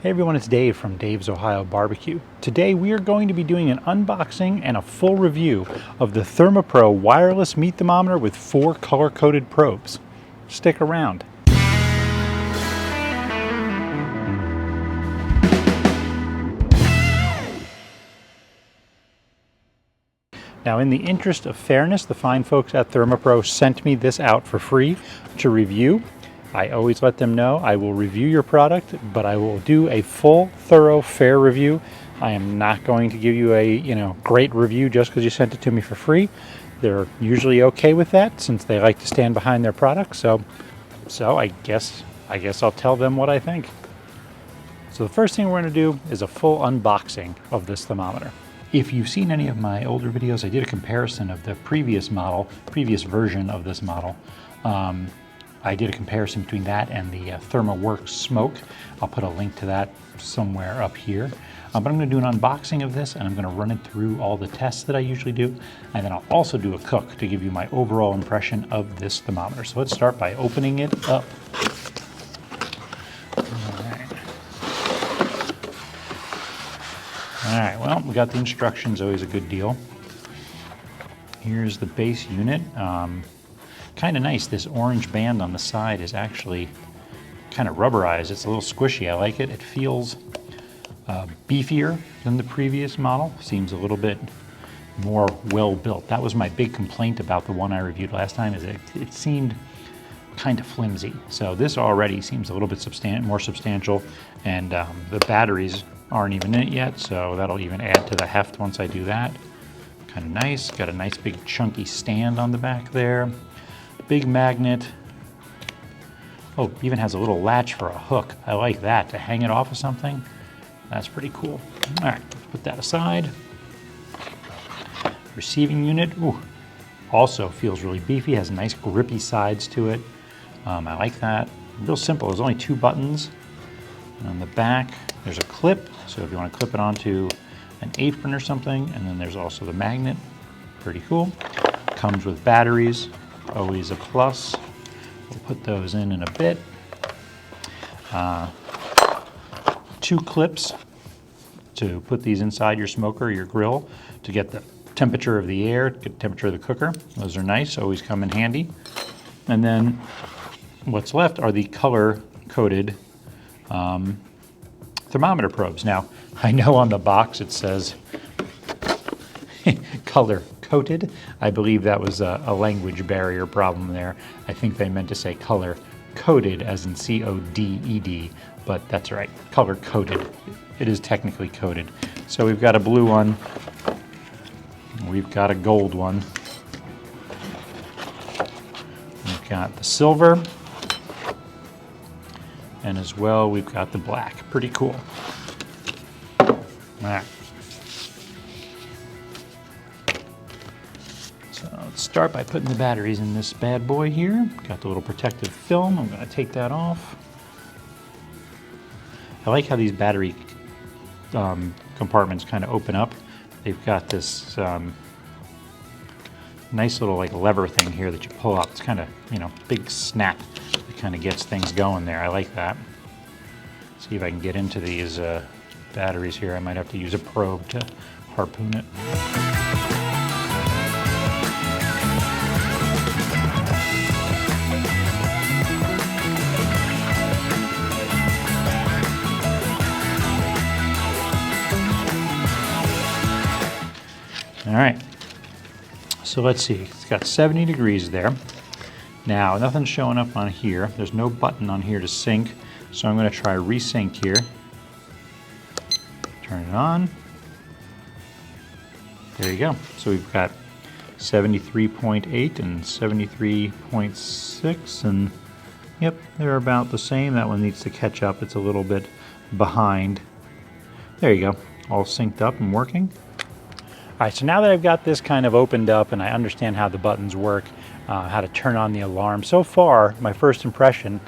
Hey everyone, it's Dave from Dave's Ohio Barbecue. Today we are going to be doing an unboxing and a full review of the ThermoPro wireless meat thermometer with 4 color-coded probes. Stick around. Now, in the interest of fairness, the fine folks at ThermoPro sent me this out for free to review. I always let them know I will review your product, but I will do a full, thorough, fair review. I am not going to give you a great review just because you sent it to me for free. They're usually okay with that since they like to stand behind their products. So I guess I'll tell them what I think. So the first thing we're going to do is a full unboxing of this thermometer. If you've seen any of my older videos, I did a comparison of the previous version of this model. I did a comparison between that and the ThermoWorks Smoke. I'll put a link to that somewhere up here. But I'm going to do an unboxing of this, and I'm going to run it through all the tests that I usually do, and then I'll also do a cook to give you my overall impression of this thermometer. So let's start by opening it up. All right, well, we got the instructions, always a good deal. Here's the base unit. Kind of nice, this orange band on the side is actually kind of rubberized. It's a little squishy, I like it. It feels beefier than the previous model. Seems a little bit more well built. That was my big complaint about the one I reviewed last time, is it seemed kind of flimsy. So this already seems a little bit more substantial, and the batteries aren't even in it yet, so that'll even add to the heft once I do that. Kind of nice, got a nice big chunky stand on the back there. Big magnet. Oh, even has a little latch for a hook. I like that, to hang it off of something. That's pretty cool. All right, let's put that aside. Receiving unit, ooh, also feels really beefy, has nice grippy sides to it. I like that. Real simple, there's only 2 buttons. And on the back, there's a clip, so if you want to clip it onto an apron or something, and then there's also the magnet. Pretty cool. Comes with batteries, always a plus. We'll put those in a bit. 2 clips to put these inside your smoker or your grill to get the temperature of the air, get the temperature of the cooker. Those are nice, always come in handy. And then what's left are the color-coded thermometer probes. Now, I know on the box it says color-coated. I believe that was a language barrier problem there. I think they meant to say color-coded, as in C-O-D-E-D, but that's right, color-coded. It is technically coded. So we've got a blue one, we've got a gold one, we've got the silver, and as well we've got the black. Pretty cool. All right. So let's start by putting the batteries in this bad boy here. Got the little protective film. I'm going to take that off. I like how these battery compartments kind of open up. They've got this nice little lever thing here that you pull up. It's kind of, big snap that kind of gets things going there. I like that. See if I can get into these batteries here. I might have to use a probe to harpoon it. All right, so let's see, it's got 70 degrees there. Now, nothing's showing up on here. There's no button on here to sync, so I'm going to try resync here. Turn it on. There you go. So we've got 73.8 and 73.6, and yep, they're about the same. That one needs to catch up. It's a little bit behind. There you go, all synced up and working. All right, so now that I've got this kind of opened up and I understand how the buttons work, how to turn on the alarm, so far, my first impression,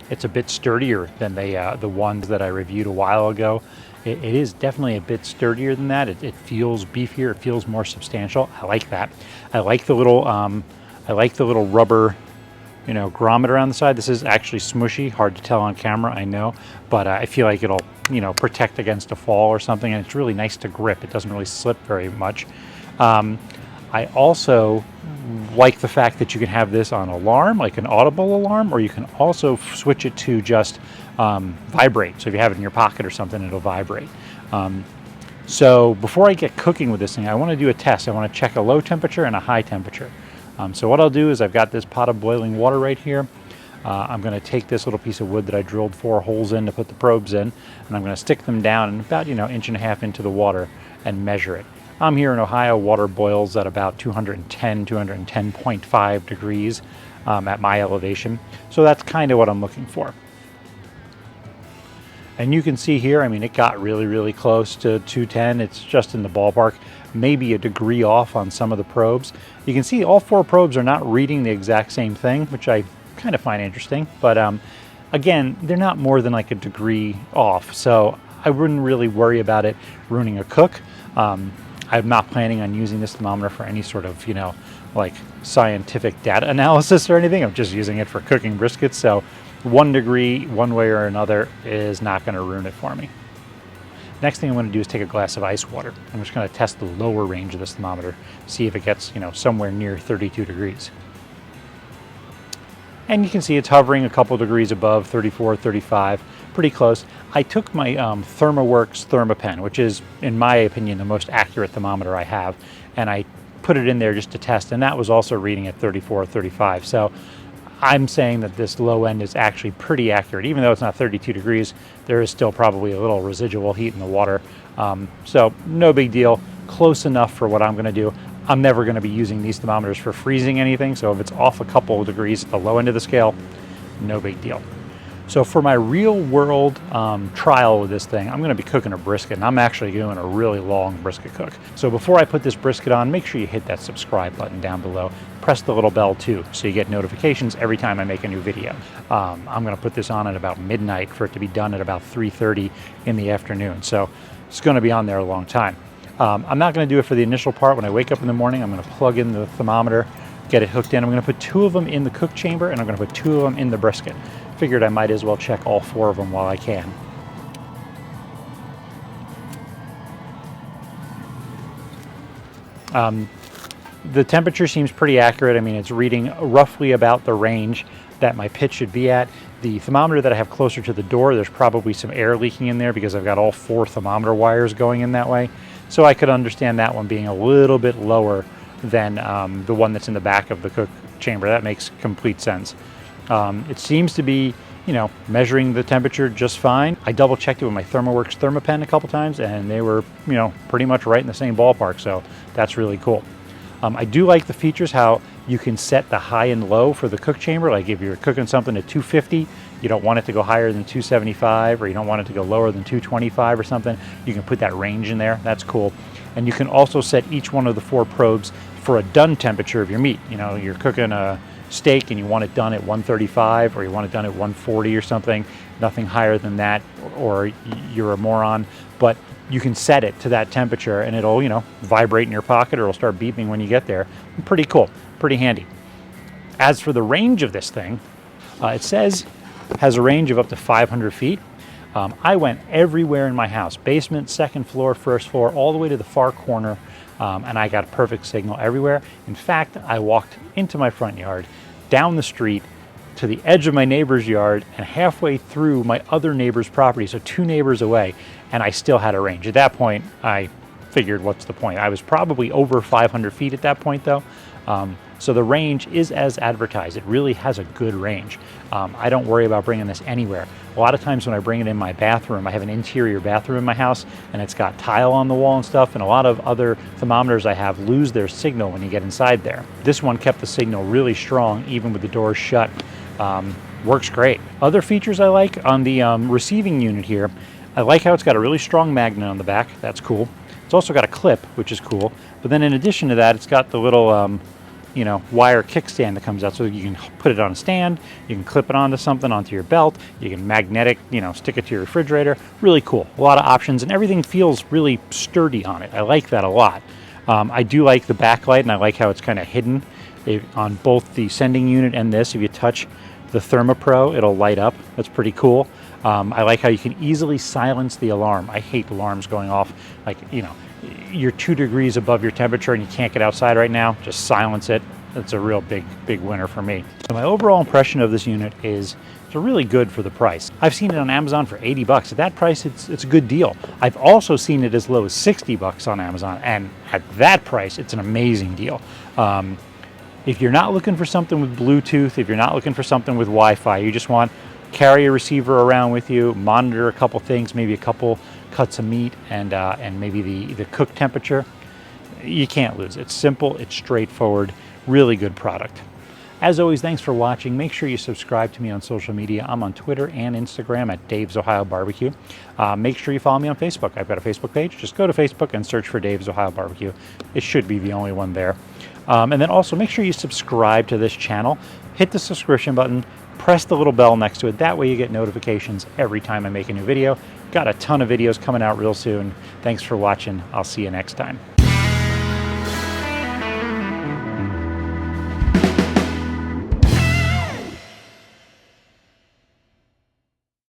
it's a bit sturdier than the ones that I reviewed a while ago. It is definitely a bit sturdier than that. It feels beefier, it feels more substantial. I like that. I like the little rubber grommet around the side. This is actually smushy, hard to tell on camera, I know, but I feel like it'll, protect against a fall or something, and it's really nice to grip. It doesn't really slip very much. I also like the fact that you can have this on alarm, like an audible alarm, or you can also switch it to just vibrate. So if you have it in your pocket or something, it'll vibrate. So before I get cooking with this thing, I want to do a test. I want to check a low temperature and a high temperature. So what I'll do is I've got this pot of boiling water right here. I'm going to take this little piece of wood that I drilled 4 holes in to put the probes in, and I'm going to stick them down about, 1.5 inches into the water and measure it. I'm here in Ohio. Water boils at about 210.5 degrees at my elevation. So that's kind of what I'm looking for. And you can see here, it got really, really close to 210. It's just in the ballpark, maybe a degree off on some of the probes. You can see all 4 probes are not reading the exact same thing, which I kind of find interesting. But again, they're not more than like a degree off. So I wouldn't really worry about it ruining a cook. I'm not planning on using this thermometer for any sort of, like scientific data analysis or anything. I'm just using it for cooking briskets. So 1 degree one way or another is not going to ruin it for me. Next thing I'm going to do is take a glass of ice water. I'm just going to test the lower range of this thermometer, see if it gets, somewhere near 32 degrees. And you can see it's hovering a couple degrees above 34, 35, pretty close. I took my ThermoWorks ThermoPen, which is, in my opinion, the most accurate thermometer I have, and I put it in there just to test, and that was also reading at 34, 35. So I'm saying that this low end is actually pretty accurate. Even though it's not 32 degrees, there is still probably a little residual heat in the water. So no big deal, close enough for what I'm going to do. I'm never going to be using these thermometers for freezing anything, so if it's off a couple of degrees at the low end of the scale, no big deal. So for my real world trial with this thing, I'm going to be cooking a brisket, and I'm actually doing a really long brisket cook. So before I put this brisket on, make sure you hit that subscribe button down below. Press the little bell too, so you get notifications every time I make a new video. I'm going to put this on at about midnight for it to be done at about 3:30 in the afternoon. So it's going to be on there a long time. I'm not going to do it for the initial part. When I wake up in the morning, I'm going to plug in the thermometer, get it hooked in. I'm going to put 2 of them in the cook chamber, and I'm going to put 2 of them in the brisket. Figured I might as well check all 4 of them while I can. The temperature seems pretty accurate. It's reading roughly about the range that my pit should be at. The thermometer that I have closer to the door, there's probably some air leaking in there because I've got all 4 thermometer wires going in that way. So I could understand that one being a little bit lower than the one that's in the back of the cook chamber. That makes complete sense. It seems to be, measuring the temperature just fine. I double checked it with my ThermoWorks ThermoPen a couple times, and they were, pretty much right in the same ballpark. So that's really cool. I do like the features, how you can set the high and low for the cook chamber. Like if you're cooking something at 250, you don't want it to go higher than 275, or you don't want it to go lower than 225 or something. You can put that range in there. That's cool. And you can also set each one of the 4 probes for a done temperature of your meat. You're cooking a steak and you want it done at 135, or you want it done at 140 or something, nothing higher than that, or you're a moron. But you can set it to that temperature and it'll, vibrate in your pocket, or it'll start beeping when you get there. Pretty cool, pretty handy. As for the range of this thing, it says has a range of up to 500 feet. I went everywhere in my house, basement, second floor, first floor, all the way to the far corner, and I got a perfect signal everywhere. In fact, I walked into my front yard, down the street, to the edge of my neighbor's yard, and halfway through my other neighbor's property, so 2 neighbors away, and I still had a range. At that point, I figured, what's the point? I was probably over 500 feet at that point, though. So the range is as advertised. It really has a good range. I don't worry about bringing this anywhere. A lot of times when I bring it in my bathroom, I have an interior bathroom in my house, and it's got tile on the wall and stuff, and a lot of other thermometers I have lose their signal when you get inside there. This one kept the signal really strong, even with the doors shut. Works great. Other features I like on the receiving unit here, I like how it's got a really strong magnet on the back. That's cool. It's also got a clip, which is cool. But then in addition to that, it's got the little wire kickstand that comes out, so you can put it on a stand, you can clip it onto something, onto your belt, you can magnetic, stick it to your refrigerator. Really cool. A lot of options, and everything feels really sturdy on it. I like that a lot. I do like the backlight, and I like how it's kind of hidden. On both the sending unit and this, if you touch the ThermoPro, it'll light up. That's pretty cool. I like how you can easily silence the alarm. I hate alarms going off. Like, you know, you're 2 degrees above your temperature and you can't get outside right now, just silence it. That's a real big winner for me. So my overall impression of this unit is it's really good for the price. I've seen it on Amazon for 80 bucks. At that price, it's a good deal. I've also seen it as low as 60 bucks on Amazon, and at that price, it's an amazing deal. If you're not looking for something with Bluetooth, if you're not looking for something with Wi-Fi, you just want carry a receiver around with you, monitor a couple things, maybe a couple cuts of meat, and maybe the cook temperature, you can't lose. It's simple, it's straightforward, really good product. As always, thanks for watching. Make sure you subscribe to me on social media. I'm on Twitter and Instagram at Dave's Ohio Barbecue. Make sure you follow me on Facebook. I've got a Facebook page. Just go to Facebook and search for Dave's Ohio Barbecue. It should be the only one there. And then also make sure you subscribe to this channel. Hit the subscription button. Press the little bell next to it. That way you get notifications every time I make a new video. Got a ton of videos coming out real soon. Thanks for watching. I'll see you next time.